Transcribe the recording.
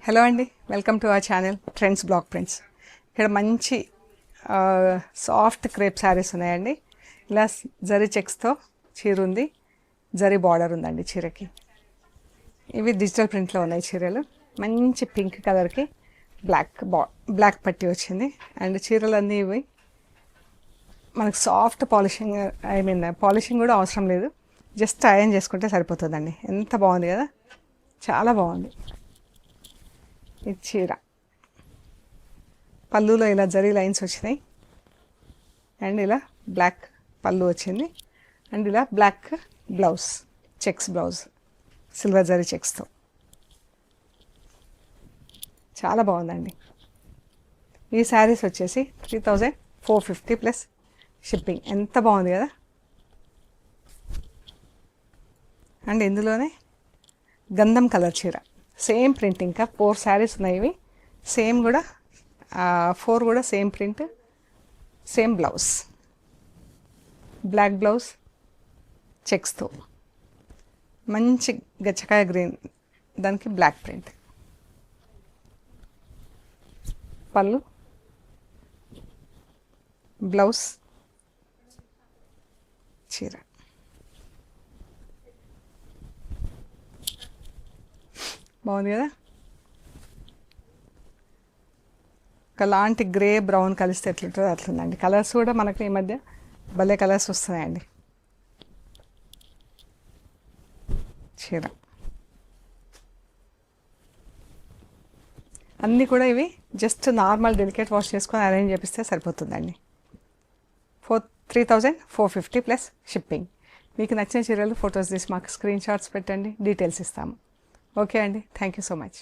Hello అండి, welcome to our channel trends block prints. ఇక్కడ మంచి సాఫ్ట్ క్రేప్ శారీస్ ఉన్నాయండి. ఇలా జరీ చెక్స్తో చీర ఉంది, జరీ బార్డర్ ఉందండి చీరకి. ఇవి డిజిటల్ ప్రింట్లో ఉన్నాయి చీరలు. మంచి పింక్ కలర్కి బ్లాక్ పట్టి వచ్చింది. అండ్ చీరలన్నీ ఇవి మనకు సాఫ్ట్ పాలిషింగ్, పాలిషింగ్ కూడా అవసరం లేదు, జస్ట్ ఐరన్ చేసుకుంటే సరిపోతుందండి. ఎంత బాగుంది కదా, చాలా బాగుంది. ఇది చీర పళ్ళులో ఇలా జరీ లైన్స్ వచ్చినాయి, అండ్ ఇలా బ్లాక్ పళ్ళు వచ్చింది, అండ్ ఇలా black blouse, checks blouse, silver zari చెక్స్తో చాలా బాగుందండి. ఈ శారీస్ వచ్చేసి 3450 ప్లస్ షిప్పింగ్. ఎంత బాగుంది కదా. అండ్ ఇందులోనే గంధం కలర్ చీర, సేమ్ ప్రింట్. ఇంకా 4 శారీస్ ఉన్నాయి ఇవి, సేమ్ కూడా 4 కూడా same print, same blouse, black blouse చెక్స్తో, మంచి గచ్చకాయ గ్రీన్, దానికి బ్లాక్ ప్రింట్, పళ్ళు, బ్లౌజ్, చీర. బాగుంది కదా. ఒకలాంటి గ్రే బ్రౌన్ కలిస్తే ఎట్లుంటుందో అట్లుందండి. కలర్స్ కూడా మనకు ఈ మధ్య భలే కలర్స్ వస్తున్నాయండి. చీర అన్నీ కూడా ఇవి జస్ట్ నార్మల్ డెలికేట్ వాష్ చేసుకొని అరేంజ్ చేపిస్తే సరిపోతుందండి. 3450 ప్లస్ షిప్పింగ్. మీకు నచ్చిన చీరలు ఫొటోస్ తీసి మాకు స్క్రీన్ షాట్స్ పెట్టండి, డీటెయిల్స్ ఇస్తాము. ఓకే అండి, థ్యాంక్ యూ సో మచ్.